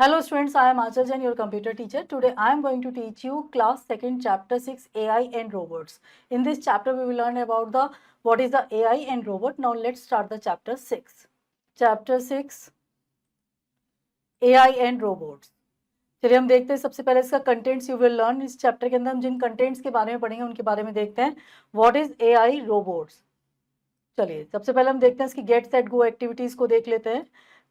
Hello students, I am Achal Jain, your computer teacher. Today I am going to teach you class 2nd chapter 6 AI and robots. In this chapter we will learn about the what is the AI and robot. Now let's start the chapter 6. Chapter 6 AI and robots. चलिए हम देखते हैं सबसे पहले इसका contents you will learn. इस chapter के अंदर हम जिन कंटेंट्स के बारे में पढ़ेंगे उनके बारे में देखते हैं। What is AI robots. चलिए सबसे पहले हम देखते हैं इसकी गेट सेट गो एक्टिविटीज को देख लेते हैं।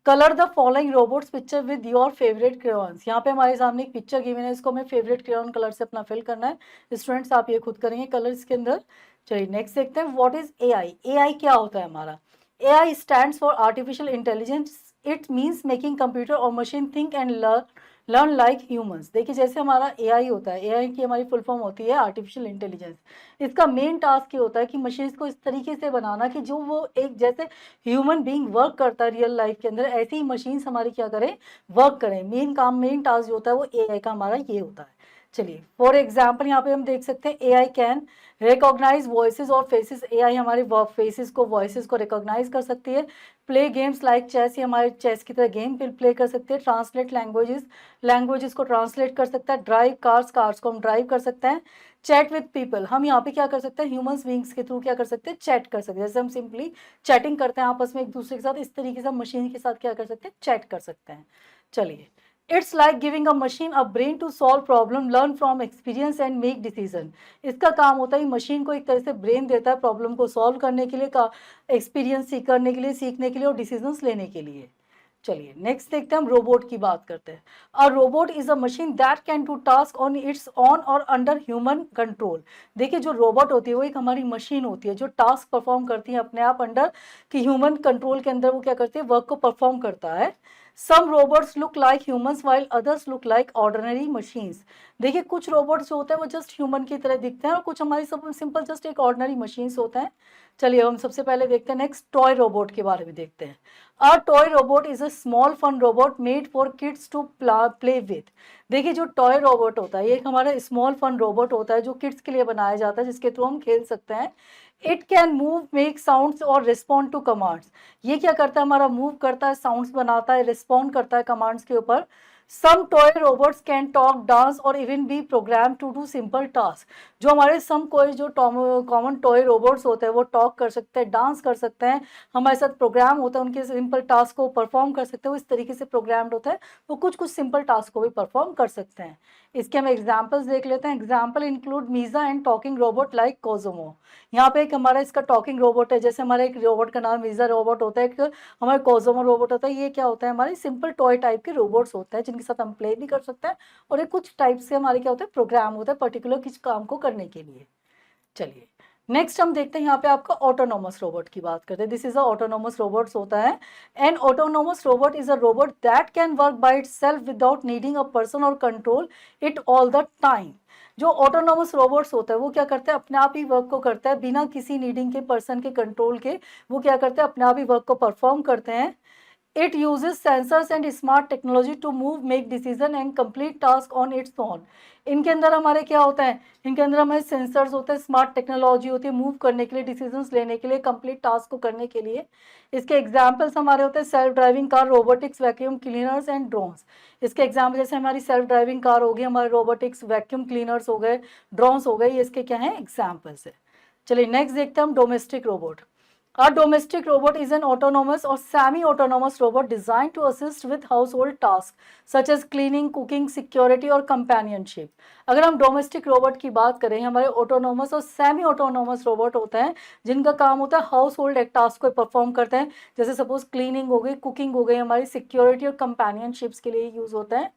Colour the following robots picture with your favourite crayons. यहाँ पे हमारे सामने एक पिक्चर गिवन है, इसको हमें फेवरेट क्रेयॉन कलर से अपना फिल करना है। स्टूडेंट्स आप ये खुद करेंगे कलर इसके अंदर। चलिए नेक्स्ट देखते हैं व्हाट इज एआई। एआई क्या होता है हमारा। AI stands for artificial intelligence. It means making computer और machine think and learn like humans. देखिए जैसे हमारा एआई होता है, एआई की हमारी फुल फॉर्म होती है आर्टिफिशियल इंटेलिजेंस। इसका मेन टास्क ये होता है कि मशीन्स को इस तरीके से बनाना कि जो वो एक जैसे ह्यूमन बीइंग वर्क करता है रियल लाइफ के अंदर, ऐसी ही मशीन्स हमारी क्या करें, वर्क करें। मेन टास्क जो होता है वो एआई का हमारा ये होता है। चलिए फॉर एग्जाम्पल यहाँ पे हम देख सकते हैं एआई कैन रिकॉग्नाइज वॉइसेस और फेसेस। एआई हमारे फेसेस को वॉइसेस को रिकॉग्नाइज कर सकती है। प्ले गेम्स लाइक चेस, ये हमारे चेस की तरह गेम प्ले कर सकते हैं। ट्रांसलेट लैंग्वेजेस को ट्रांसलेट कर सकता है। ड्राइव कार्स को हम ड्राइव कर सकते हैं। चैट विद पीपल, हम यहाँ पे क्या कर सकते हैं, ह्यूमंस बीइंग्स के थ्रू क्या कर सकते हैं, चैट कर सकते हैं। जैसे हम सिंपली चैटिंग करते हैं आपस में एक दूसरे के साथ, इस तरीके से मशीन के साथ क्या कर सकते हैं, चैट कर सकते हैं। चलिए it's like giving a machine a brain to solve problem, learn from experience and make decision. इसका काम होता है मशीन को एक तरह से ब्रेन देता है प्रॉब्लम को सॉल्व करने के लिए, का एक्सपीरियंस करने के लिए, सीखने के लिए और डिसीजंस लेने के लिए। चलिए नेक्स्ट देखते हैं हम रोबोट की बात करते हैं। A robot is a machine that can do task on it's on और अंडर ह्यूमन कंट्रोल। देखिए जो रोबोट होती है वो एक हमारी मशीन होती है जो टास्क परफॉर्म करती है अपने आप अंडर कि ह्यूमन कंट्रोल के अंदर वो क्या करती है, वर्क को परफॉर्म करता है। Some robots look like humans while others look like ordinary machines. देखिए कुछ रोबोट्स जो होते हैं वो जस्ट ह्यूमन की तरह दिखते हैं और कुछ हमारी सब सिंपल जस्ट एक ऑर्डिनरी मशीन्स होते हैं। चलिए हम सबसे पहले देखते हैं नेक्स्ट टॉय रोबोट के बारे में देखते हैं। A toy robot is a small fun robot made for kids to play with. देखिए जो टॉय रोबोट होता है ये एक हमारा स्मॉल फन रोबोट होता है जो किड्स के लिए बनाया जाता है, जिसके थ्रू हम खेल सकते हैं। It can move, make sounds और रिस्पॉन्ड टू कमांड्स। ये क्या करता है, हमारा मूव करता है, साउंड्स बनाता है, रिस्पॉन्ड करता है कमांड्स के ऊपर। Some toy robots can talk, dance और even be program to do simple task. जो हमारे सम कोई जो कॉमन टॉय रोबोट्स होते हैं वो टॉक कर सकते हैं, डांस कर सकते हैं, हमारे साथ प्रोग्राम होता है, उनके सिंपल टास्क को परफॉर्म कर सकते हैं। वो इस तरीके से प्रोग्राम्ड होता है, वो कुछ कुछ सिंपल टास्क को भी परफॉर्म कर सकते हैं। इसके हम एग्जाम्पल्स देख लेते हैं। Example include Miza and talking robot like Cozmo. यहाँ पे एक हमारा इसका टॉकिंग रोबोट है, जैसे हमारा एक रोबोट का नाम मीजा रोबोट होता है, एक हमारा कोजोमो रोबोट होता है। ये क्या होता है, हमारे सिंपल टॉय टाइप के रोबोट्स होते हैं जिनके साथ हम प्ले भी कर सकते हैं और एक कुछ टाइप से हमारे क्या होता है, प्रोग्राम होता है पर्टिकुलर किस काम को करने के लिए। चलिए नेक्स्ट हम देखते हैं यहाँ पे आपका ऑटोनोमस रोबोट की बात करते हैं। This is a autonomous robots होता है। An autonomous robot is a robot that can work by itself without needing a person और control it all the time. जो ऑटोनोमस रोबोट्स होता है वो क्या करते हैं, अपने आप ही वर्क को करता है बिना किसी नीडिंग के, पर्सन के कंट्रोल के। वो क्या करते हैं, अपने आप ही वर्क को परफॉर्म करते हैं। It uses sensors and smart technology to move, make decision and complete task on its own. इनके अंदर हमारे क्या होता है, इनके अंदर हमारे सेंसर्स होते हैं, स्मार्ट टेक्नोलॉजी होती है मूव करने के लिए, डिसीजंस लेने के लिए, कंप्लीट टास्क को करने के लिए। इसके एग्जांपल्स हमारे होते हैं self driving car, robotics, vacuum cleaners and drones. इसके एग्जाम्पल जैसे हमारी सेल्फ ड्राइविंग कार होगी, हमारे रोबोटिक्स, वैक्यूम क्लीनर्स हो गए, ड्रोन्स हो गए, ये इसके क्या है, एग्जाम्पल्स है। चलिए नेक्स्ट देखते हैं हम domestic robot. A domestic robot is an autonomous or semi-autonomous robot designed to assist with household tasks such as cleaning, cooking, security और companionship. अगर हम डोमेस्टिक रोबोट की बात करें, हमारे ऑटोनोमस और सेमी ऑटोनोमस रोबोट होते हैं जिनका काम होता है हाउस होल्ड एक टास्क को परफॉर्म करते हैं। जैसे सपोज क्लीनिंग हो गई, कुकिंग हो गई, हमारी सिक्योरिटी और कंपेनियनशिप्स के लिए यूज होते हैं।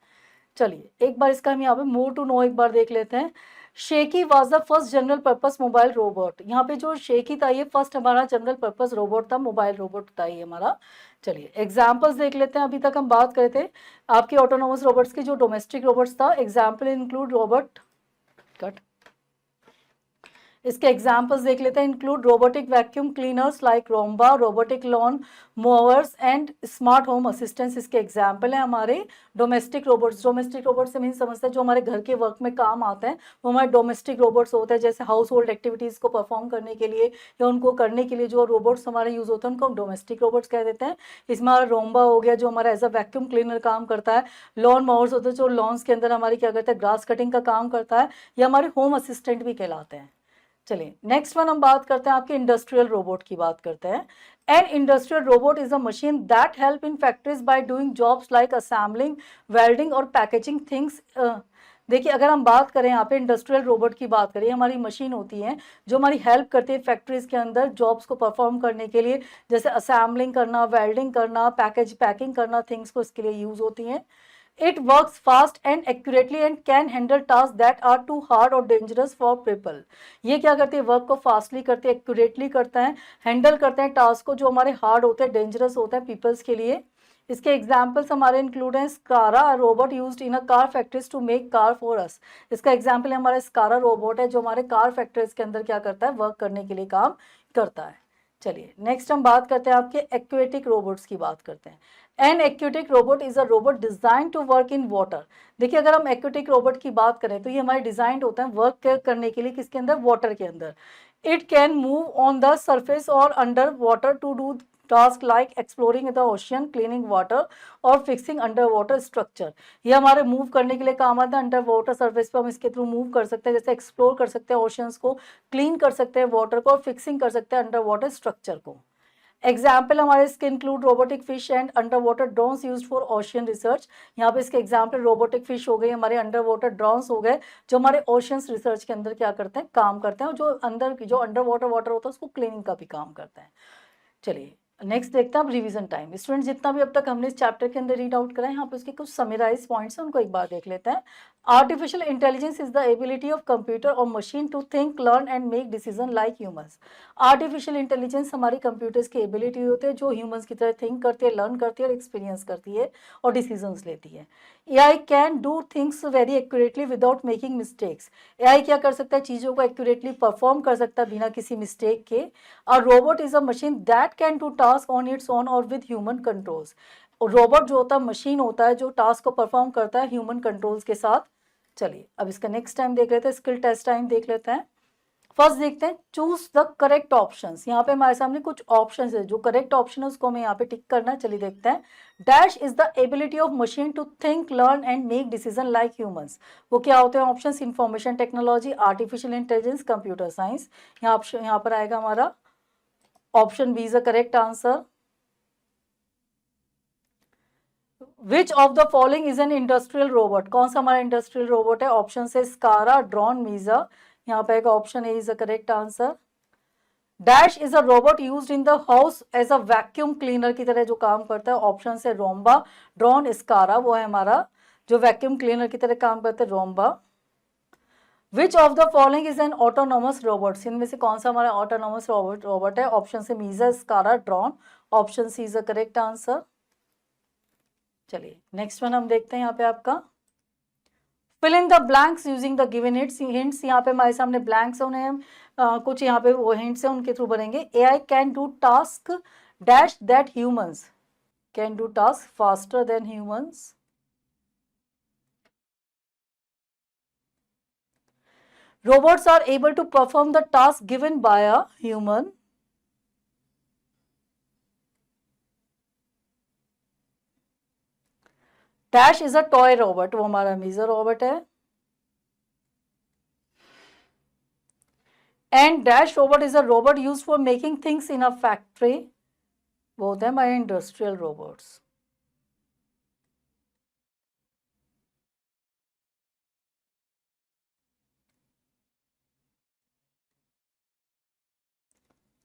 चलिए एक बार इसका हम यहाँ पे मोर टू नो एक बार देख लेते हैं। Shaky was the first general purpose mobile robot. यहाँ पे जो शेकी था ये फर्स्ट हमारा जनरल पर्पस रोबोट था, मोबाइल रोबोट था ये हमारा। चलिए एग्जाम्पल्स देख लेते हैं। अभी तक हम बात करे थे आपके ऑटोनोमस रोबोट्स की, जो डोमेस्टिक रोबोट्स था। एग्जाम्पल इंक्लूड रोबोट कट इसके एग्जाम्पल्स देख लेते हैं। Include robotic vacuum cleaners like Roomba, robotic lawn mowers and smart home assistants. इसके एग्जाम्पल है हमारे डोमेस्टिक रोबोट्स। डोमेस्टिक रोबोट से मीन समझते हैं जो हमारे घर के वर्क में काम आते हैं, वो हमारे डोमेस्टिक रोबोट्स होते हैं, जैसे हाउस होल्ड एक्टिविटीज़ को परफॉर्म करने के लिए या उनको करने के लिए जो रोबोट्स हमारे यूज़ होते हैं उनको हम डोमेस्टिक रोबोट्स कह देते हैं। इसमें हमारा रोम्बा हो गया जो हमारा एज अ वैक्यूम क्लीनर काम करता है। लॉन मोवर्स होते हैं जो लॉन्स के अंदर हमारी क्या करते हैं, ग्रास कटिंग का काम करता है। ये हमारे होम असिस्टेंट भी कहलाते हैं। चलिए नेक्स्ट वन हम बात करते हैं आपके इंडस्ट्रियल रोबोट की बात करते हैं। N industrial robot is a machine that help in factories by doing jobs like assembling, welding और पैकेजिंग थिंग्स। देखिए अगर हम बात करें यहाँ पे इंडस्ट्रियल रोबोट की बात करें, हमारी मशीन होती है जो हमारी हेल्प करती है फैक्ट्रीज के अंदर जॉब्स को परफॉर्म करने के लिए, जैसे असेंबलिंग करना, वेल्डिंग करना, पैकिंग करना थिंग्स को, इसके लिए यूज होती हैं। It works fast and accurately and can handle tasks that are too hard or dangerous for people. ये क्या करती है, वर्क को फास्टली करती है, एक्यूरेटली करता है, हैंडल करते हैं टास्क को जो हमारे हार्ड होते हैं, डेंजरस होते हैं पीपल्स के लिए। इसके एग्जाम्पल्स हमारे इंक्लूड हैं SCARA robot used in a car factories to make car for us. इसका एग्जाम्पल है हमारा स्कारा रोबोट है जो हमारे कार फैक्ट्रीज के अंदर क्या करता है, वर्क करने के लिए काम करता है। चलिए नेक्स्ट हम बात करते हैं आपके एक्वेटिक रोबोट्स की बात करते हैं। An aquatic robot is a robot design to work in water. देखिए अगर हम एक्वेटिक रोबोट की बात करें तो ये हमारे डिजाइन होते हैं वर्क करने के लिए किसके अंदर, वाटर के अंदर। It can move on the surface और underwater to do task like exploring the ocean, cleaning water और फिक्सिंग अंडर वाटर स्ट्रक्चर। ये हमारे मूव करने के लिए काम आता है, अंडर वाटर सरफेस पे हम इसके थ्रू मूव कर सकते हैं, जैसे एक्सप्लोर कर सकते हैं ओशियंस को, क्लीन कर सकते हैं वाटर को और फिक्सिंग कर सकते हैं अंडर वाटर स्ट्रक्चर को। एग्जाम्पल हमारे इसके include robotic fish and under water drones used for ocean research. यहाँ पे इसके एग्जाम्पल रोबोटिक फिश हो गई, हमारे अंडर वाटर ड्रोन्स हो गए जो हमारे ओशियंस रिसर्च के अंदर क्या करते हैं, काम करते हैं, और जो अंडर वाटर होता है उसको क्लीनिंग का भी काम करते हैं। चलिए नेक्स्ट देखते हैं अब रिवीजन टाइम। स्टूडेंट जितना भी अब तक हमने इस चैप्टर के अंदर रीड आउट करा है, यहाँ पे उसके कुछ समराइज पॉइंट्स हैं, उनको एक बार देख लेते हैं। Artificial intelligence is the ability of computer और machine to think, learn and make decision like humans. Artificial intelligence हमारी कंप्यूटर्स की एबिलिटी होती है जो ह्यूमंस की तरह थिंक करती है, लर्न करती है और एक्सपीरियंस करती है और डिसीजंस लेती है। AI can do things very accurately without making mistakes. AI क्या कर सकता है, चीज़ों को एक्यूरेटली परफॉर्म कर सकता है बिना किसी मिस्टेक के। A robot is a machine that can do task on its own or with human controls. और रोबोट जो होता है मशीन होता है जो टास्क को परफॉर्म करता है ह्यूमन कंट्रोल्स के साथ। चलिए अब इसका नेक्स्ट टाइम देख लेते हैं, स्किल टेस्ट टाइम देख लेते हैं। फर्स्ट देखते हैं चूज द करेक्ट ऑप्शंस। यहाँ पे हमारे सामने कुछ ऑप्शंस है, जो करेक्ट ऑप्शन है उसको हमें यहाँ पे टिक करना है। चलिए देखते हैं। Dash is the ability of machine to think, learn and make decision like humans. वो क्या होते हैं options, information technology, artificial intelligence, computer science. यहाँ पर आएगा हमारा option B is the correct answer. Which of the following is an industrial robot. कौन सा हमारा इंडस्ट्रियल रोबोट है, ऑप्शन से स्कारा, ड्रोन, मीजा। यहाँ पे एक option A is the correct answer. Dash is a robot used in the house as a vacuum cleaner की तरह जो काम करता है, ऑप्शन से रोम्बा, ड्रोन, स्कारा। वो है हमारा जो वैक्यूम क्लीनर की तरह काम करता है, Roomba. Which of the following is an autonomous robot. इनमें से कौन सा हमारा ऑटोनोमस रोबोट है, ऑप्शन से Miza, SCARA, drone, option C is the correct answer. चलिए नेक्स्ट वन हम देखते हैं यहाँ पे आपका fill in the blanks using the given hints. यहाँ पे हमारे सामने ब्लैंक्स है, उन्हें कुछ यहाँ पे वो हिंट्स हैं उनके थ्रू बनेंगे। AI can do task dash that humans can do task faster than humans. Robots are able to perform the task given by a human. Dash is a toy robot, वो हमारा measure robot है। And dash robot is a robot used for making things in a factory. वो होते हैं हमारे industrial robots.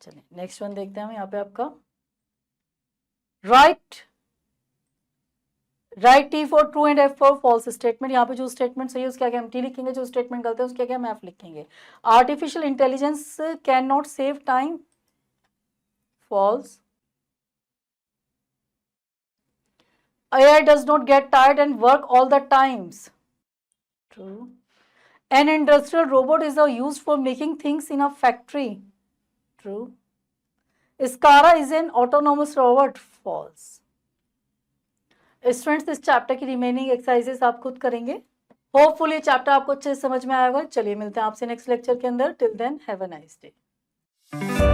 चलिए next one देखते हैं हम यहाँ पे आपका write T for true and F for false statement. यहाँ पे जो स्टेटमेंट सही है उसके आगे हम टी लिखेंगे, जो स्टेटमेंट गलत है उसके आगे हम एफ लिखेंगे। Artificial intelligence can not save time, false. AI does not get tired and work all the times, true. An industrial robot is used for making things in a factory. True. Skara is an autonomous robot. False. Students इस chapter की remaining exercises आप खुद करेंगे. Hopefully chapter आपको अच्छे से समझ में आएगा. चलिए मिलते हैं आपसे नेक्स्ट लेक्चर के अंदर. Till then have a nice day.